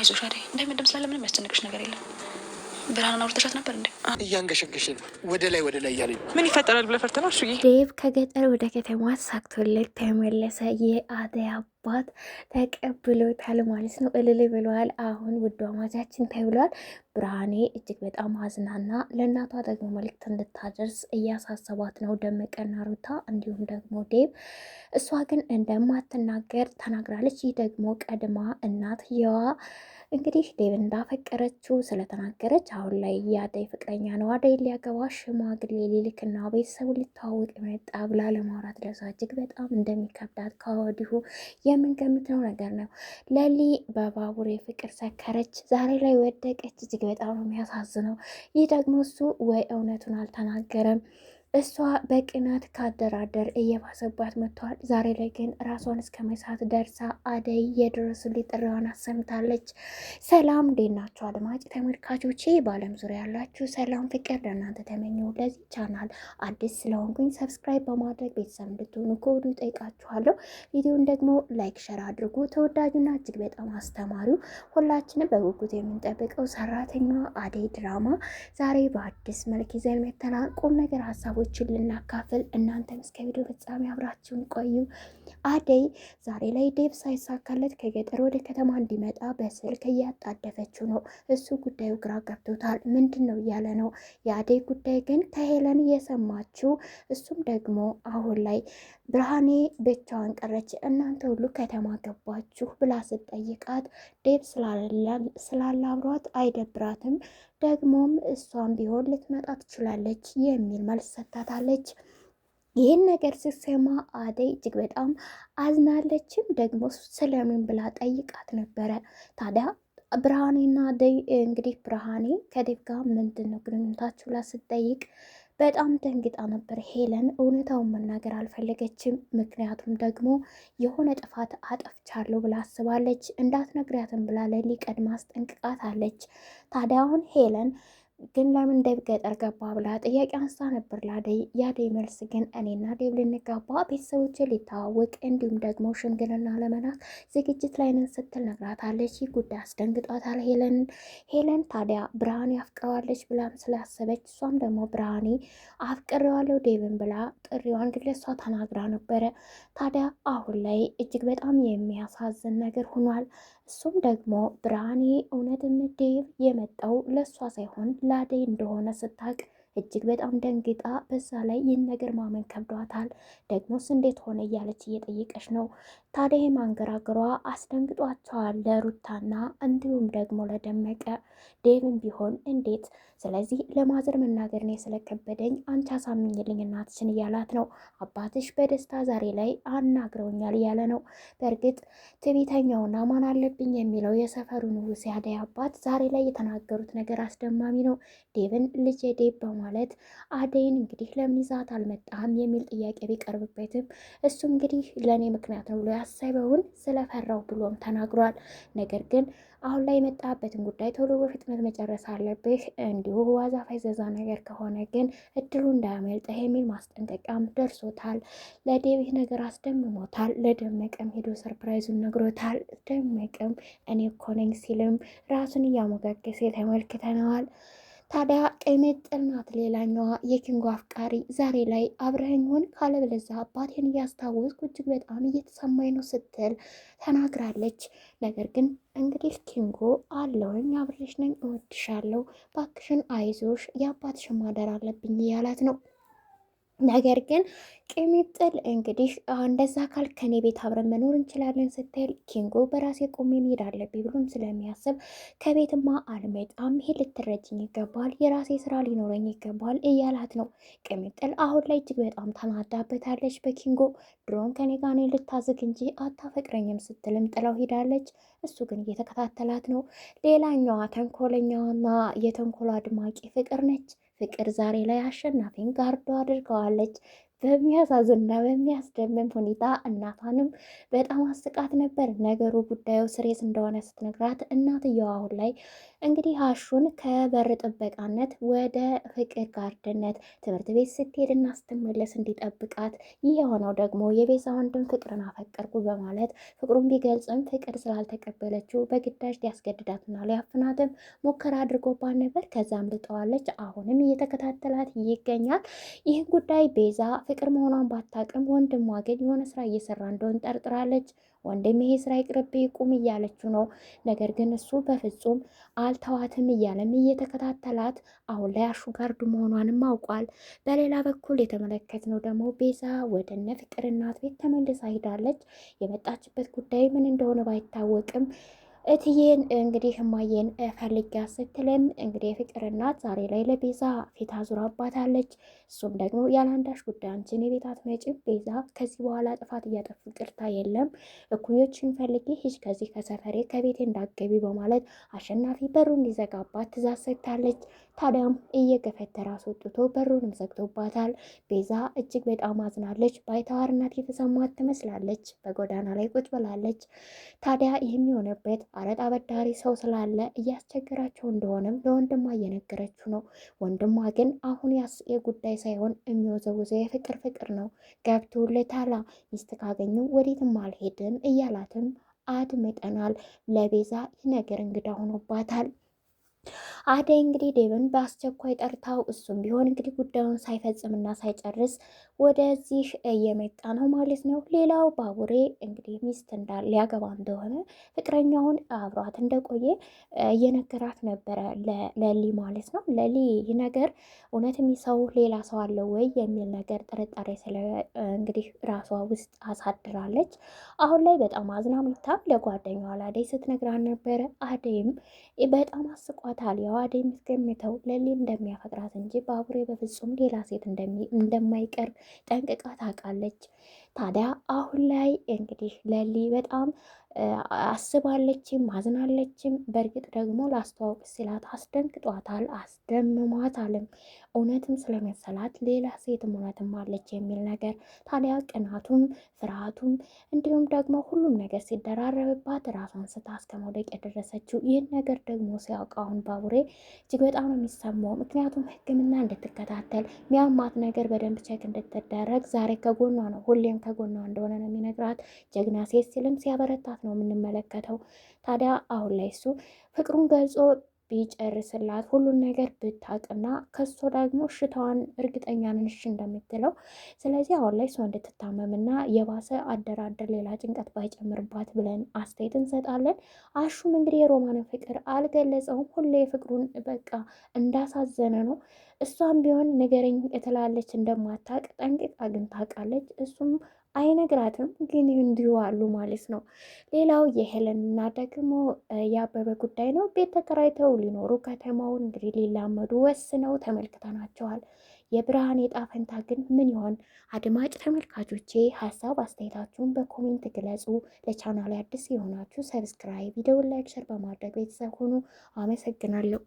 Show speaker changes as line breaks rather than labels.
አይዞሽ አደይ፣ እንዳይመደም ስላለ ምንም ያስጨንቅሽ ነገር የለም። ብርሃንን አውርተሻት ነበር እንዴ?
እያንገሸገሽን ወደ ላይ እያለኝ
ምን ይፈጠራል ብለህ ፈርተህ ነው?
ዴቭ ከገጠር ወደ ከተማ ሳክቶለት ተመለሰ። የአደይ አባት ተቀብሎታል ማለት ነው። እልል ብለዋል። አሁን ውዷ ማቻችን ተብሏል። ብርሃኔ እጅግ በጣም አዝናና ለእናቷ ደግሞ መልዕክት እንድታደርስ እያሳሰቧት ነው ደመቀና ሩታ እንዲሁም ደግሞ ዴቭ። እሷ ግን እንደማትናገር ተናግራለች። ይህ ደግሞ ቀድማ እናትየዋ እንግዲህ ዴቭ እንዳፈቀረችው ስለተናገረች አሁን ላይ የአደይ ፍቅረኛ ነው፣ አደይ ሊያገባ ሽማግሌ ሊልክና ቤተሰቡ ሊታወቅ መጣ ብላ ለማውራት ለሷ እጅግ በጣም እንደሚከብዳት ከወዲሁ የምንገምተው ነገር ነው። ለሊ በባቡር የፍቅር ሰከረች፣ ዛሬ ላይ ወደቀች። እጅግ በጣም ነው የሚያሳዝነው። ይህ ደግሞ እሱ ወይ እውነቱን አልተናገረም፣ እሷ በቅናት ካደራደር እየባሰባት መጥቷል። ዛሬ ላይ ግን ራሷን እስከ መሳት ደርሳ አደይ የድረሱልኝ ጥሪዋን አሰምታለች። ሰላም እንዴት ናችሁ አድማጭ ተመልካቾቼ፣ በዓለም ዙሪያ ያላችሁ ሰላም ፍቅር ለእናንተ ተመኘው። ለዚህ ቻናል አዲስ ስለሆንኩኝ ሰብስክራይብ በማድረግ ቤተሰብ እንድትሆኑ ከወዲሁ ጠይቃችኋለሁ። ቪዲዮን ደግሞ ላይክ ሸር አድርጉ። ተወዳጁና እጅግ በጣም አስተማሪው ሁላችንም በጉጉት የምንጠብቀው ሰራተኛ አደይ ድራማ ዛሬ በአዲስ መልክ ይዘን መጥተናል። ቁም ነገር ሀሳቦችን ልናካፍል እናንተም እስከ ቪዲዮ ፍጻሜ አብራችሁን ቆዩ። አደይ ዛሬ ላይ ዴቭ ሳይሳካለት ከገጠር ወደ ከተማ እንዲመጣ በስልክ እያጣደፈችው ነው። እሱ ጉዳዩ ግራ ገብቶታል። ምንድን ነው እያለ ነው። የአደይ ጉዳይ ግን ከሄለን እየሰማችው፣ እሱም ደግሞ አሁን ላይ ብርሃኔ ብቻዋን ቀረች፣ እናንተ ሁሉ ከተማ ገባችሁ ብላ ስትጠይቃት ዴቭ ስላለ አብሯት አይደብራትም፣ ደግሞም እሷም ቢሆን ልትመጣ ትችላለች የሚል መልስ ሰጥታታለች። ይህን ነገር ስትሰማ አደይ እጅግ በጣም አዝናለችም። ደግሞ ስለምን ብላ ጠይቃት ነበረ። ታዲያ ብርሃኔና አደይ እንግዲህ ብርሃኔ ከዴቭ ጋር ምንድን ነው ግንኙነታችሁ ብላ ስትጠይቅ በጣም ደንግጣ ነበር። ሄለን እውነታውን መናገር አልፈለገችም። ምክንያቱም ደግሞ የሆነ ጥፋት አጠፍቻለሁ ብላ አስባለች። እንዳትነግሪያትም ብላ ለሊ ቀድማ አስጠንቅቃት አለች። ታዲያ አሁን ሄለን ግን ለምን ዴቭ ገጠር ገባ ብላ ጥያቄ አንስታ ነበር ለአደይ። የአደይ መልስ ግን እኔና ዴቭ ልንጋባ ቤተሰቦች ሊተዋወቅ እንዲሁም ደግሞ ሽምግልና ለመላክ ዝግጅት ላይ ነን ስትል ነግራታለች። ይህ ጉዳይ አስደንግጧታል ሄለን ታዲያ ብርሃኔ አፍቅረዋለች ብላም ስላሰበች እሷም ደግሞ ብርሃኔ አፍቅሬዋለሁ ዴቭን ብላ ጥሪዋን ግለሷ ተናግራ ነበረ። ታዲያ አሁን ላይ እጅግ በጣም የሚያሳዝን ነገር ሆኗል። እሱም ደግሞ ብርሃኔ እውነትም ዴቭ የመጣው ለእሷ ሳይሆን ለአደይ እንደሆነ ስታቅ እጅግ በጣም ደንግጣ፣ በዛ ላይ ይህን ነገር ማመን ከብዷታል። ደግሞስ እንዴት ሆነ እያለች እየጠየቀች ነው። ታዲያ ማንገራገሯ አስደንግጧቸዋል ለሩታና እንዲሁም ደግሞ ለደመቀ። ዴቭን ቢሆን እንዴት፣ ስለዚህ ለማዘር መናገር ነው ስለከበደኝ አንቺ አሳምኝልኝ እናትሽን እያላት ነው። አባትሽ በደስታ ዛሬ ላይ አናግረውኛል እያለ ነው። በእርግጥ ትዕቢተኛውና ማን አለብኝ የሚለው የሰፈሩ ንጉሥ ያደይ አባት ዛሬ ላይ የተናገሩት ነገር አስደማሚ ነው። ዴቭን ልጄ ዴቭ በማለት አደይን እንግዲህ ለምን ይዛት አልመጣም የሚል ጥያቄ ቢቀርብበትም እሱ እንግዲህ ለእኔ ምክንያት ነው ብሎ ያሰበውን ስለፈራው ብሎም ተናግሯል። ነገር ግን አሁን ላይ የመጣበትን ጉዳይ ቶሎ በፍጥነት መጨረስ አለብህ፣ እንዲሁ ዋዛ ፈዘዛ ነገር ከሆነ ግን እድሉ እንዳያመልጥህ የሚል ማስጠንቀቂያም ደርሶታል። ለዴቭ ነገር አስደምሞታል። ለደመቀም ሄዶ ሰርፕራይዙን ነግሮታል። ደመቀም እኔ እኮ ነኝ ሲልም ራሱን እያሞጋገሰ ተመልክተነዋል። ታዲያ ቅምጥል ናት ሌላኛዋ የኪንጎ አፍቃሪ። ዛሬ ላይ አብረኸኝ ሆን ካለበለዚያ አባቴን እያስታወስኩ እጅግ በጣም እየተሰማኝ ነው ስትል ተናግራለች። ነገር ግን እንግዲህ ኪንጎ አለውኝ አብሬሽ ነኝ፣ እወድሻለሁ፣ ባክሽን አይዞሽ፣ የአባትሽን ማደር አለብኝ እያላት ነው። ነገር ግን ቅምጥል እንግዲህ እንደዛ ካል ከኔ ቤት አብረን መኖር እንችላለን ስትል ኪንጎ በራሴ ቆሜ መሄድ አለብኝ ብሎም ስለሚያስብ ከቤትማ አልመጣም፣ ይሄ ልትረጅኝ ይገባል፣ የራሴ ስራ ሊኖረኝ ይገባል እያላት ነው። ቅምጥል አሁን ላይ እጅግ በጣም ተናዳበታለች በኪንጎ። ድሮም ከኔ ጋር እኔን ልታዝግ እንጂ አታፈቅረኝም ስትልም ጥለው ሄዳለች። እሱ ግን እየተከታተላት ነው። ሌላኛዋ ተንኮለኛዋና የተንኮል አድማቂ ፍቅር ነች። ፍቅር ዛሬ ላይ አሸናፊን ጋርዶ አድርገዋለች። በሚያሳዝንና በሚያስደምም ሁኔታ እናቷንም በጣም አስቃት ነበር። ነገሩ ጉዳዩ ስሬስ እንደሆነ ስትነግራት እናትየዋ አሁን ላይ እንግዲህ አሹን ከበር ጥበቃነት ወደ ፍቅር ጋርድነት ትምህርት ቤት ስትሄድና ስትመለስ እንዲጠብቃት፣ ይህ የሆነው ደግሞ የቤዛ ወንድም ፍቅርን አፈቀርኩ በማለት ፍቅሩን ቢገልጽም ፍቅር ስላልተቀበለችው በግዳጅ ሊያስገድዳትና ሊያፍናትም ሙከራ አድርጎባት ነበር። ከዛም ልጠዋለች። አሁንም እየተከታተላት ይገኛል። ይህን ጉዳይ ቤዛ ፍቅር መሆኗን ባታቅም ወንድሟ ግን የሆነ ስራ እየሰራ እንደሆን ጠርጥራለች። ወንድም ይሄ ስራ ይቅርብኝ ቁም እያለችው ነው። ነገር ግን እሱ በፍጹም አልተዋትም እያለም እየተከታተላት አሁን ላይ አሹ ጋርዱ መሆኗንም አውቋል። በሌላ በኩል የተመለከትነው ደግሞ ቤዛ ወደ እነ ፍቅር እናት ቤት ተመልሳ ሄዳለች። የመጣችበት ጉዳይ ምን እንደሆነ ባይታወቅም እትዬን እንግዲህ እማዬን ፈልጋ ስትልም እንግዲህ የፍቅር እናት ዛሬ ላይ ለቤዛ ፊት አዙራባታለች። እሱም ደግሞ ያለአንዳች ጉዳይ አንቺን የቤት አትመጭም ቤዛ፣ ከዚህ በኋላ ጥፋት እያጠፉ ቅርታ የለም፣ እኩዮችን ፈልጌ ሂጅ ከዚህ ከሰፈሬ ከቤቴ እንዳገቢ በማለት አሸናፊ በሩን እንዲዘጋባት ትእዛዝ ሰጥታለች። ታዲያም እየገፈተረ አስወጥቶ በሩንም ዘግቶባታል። ቤዛ እጅግ በጣም አዝናለች። ባይተዋርነት የተሰማት ትመስላለች። በጎዳና ላይ ቁጭ ብላለች። ታዲያ ይህም የሆነበት አረጣ አበዳሪ ሰው ስላለ እያስቸገራቸው እንደሆነም ለወንድሟ እየነገረችው ነው። ወንድሟ ግን አሁን የጉዳይ ሳይሆን የሚወዘውዘው የፍቅር ፍቅር ነው። ገብቶለታል። ሚስት ካገኙ ወዴትም አልሄድም እያላትም አድምጠናል። ለቤዛ ይህ ነገር እንግዳ ሆኖባታል። አደይ እንግዲህ ዴብን በአስቸኳይ ጠርታው እሱም ቢሆን እንግዲህ ጉዳዩን ሳይፈጽምና ሳይጨርስ ወደዚህ እየመጣ ነው ማለት ነው። ሌላው ባቡሬ እንግዲህ ሚስት ሊያገባ እንደሆነ ፍቅረኛውን አብሯት እንደቆየ እየነገራት ነበረ ለሊ ማለት ነው። ለሊ ይህ ነገር እውነትም ሰው ሌላ ሰው አለው ወይ የሚል ነገር ጥርጣሬ ስለ እንግዲህ ራሷ ውስጥ አሳድራለች። አሁን ላይ በጣም አዝናሚታም ለጓደኛዋ ለአደይ ስትነግራን ነበረ። አደይም በጣም አስቋታል። ያው አደይ የምትገምተው ለሊ እንደሚያፈቅራት እንጂ ባቡሬ በፍጹም ሌላ ሴት እንደማይቀርብ ጠንቅቃ ታውቃለች። ታዲያ አሁን ላይ እንግዲህ ለሊ በጣም አስባለችም አዝናለችም። በእርግጥ ደግሞ ላስተዋውቅ ሲላት አስደንግጧታል፣ አስደምሟታልም። እውነትም ስለመሰላት ሌላ ሴትም እውነትም አለች የሚል ነገር። ታዲያ ቅናቱም ፍርሃቱም እንዲሁም ደግሞ ሁሉም ነገር ሲደራረብባት ራሷን ስታ እስከ መውደቅ የደረሰችው ይህን ነገር ደግሞ ሲያውቅ አሁን ባቡሬ እጅግ በጣም ነው የሚሰማው። ምክንያቱም ሕክምና እንድትከታተል ሚያማት ነገር በደንብ ቼክ እንድትደረግ ዛሬ ከጎኗ ነው፣ ሁሌም ከጎኗ እንደሆነ ነው የሚነግራት። ጀግና ሴት ሲልም ሲያበረታት ነው የምንመለከተው። ታዲያ አሁን ላይ እሱ ፍቅሩን ገልጾ ቢጨርስላት ሁሉን ነገር ብታቅና ከሶ ደግሞ እሽታዋን እርግጠኛ ነን እሺ እንደምትለው። ስለዚህ አሁን ላይ እሷ እንድትታመምና የባሰ አደራደር ሌላ ጭንቀት ባይጨምርባት ብለን አስተያየት እንሰጣለን። አሹም እንግዲህ የሮማንን ፍቅር አልገለጸውም። ሁሌ ፍቅሩን በቃ እንዳሳዘነ ነው። እሷም ቢሆን ንገረኝ እትላለች እንደማታቅ ጠንቅቃ ግን ታውቃለች። እሱም አይነግራትም፣ ግን እንዲሁ አሉ ማለት ነው። ሌላው የሄለንና ደግሞ የአበበ ጉዳይ ነው። ቤት ተከራይተው ሊኖሩ ከተማውን እንግዲህ ሊላመዱ ወስነው ተመልክተናቸዋል። የብርሃን የዕጣ ፈንታ ግን ምን ይሆን? አድማጭ ተመልካቾቼ ሀሳብ አስተያየታችሁን በኮሜንት ግለጹ። ለቻናል አዲስ የሆናችሁ ሰብስክራይብ፣ ቪዲዮ ላይክ፣ ሸር በማድረግ ቤተሰብ ሁኑ። አመሰግናለሁ።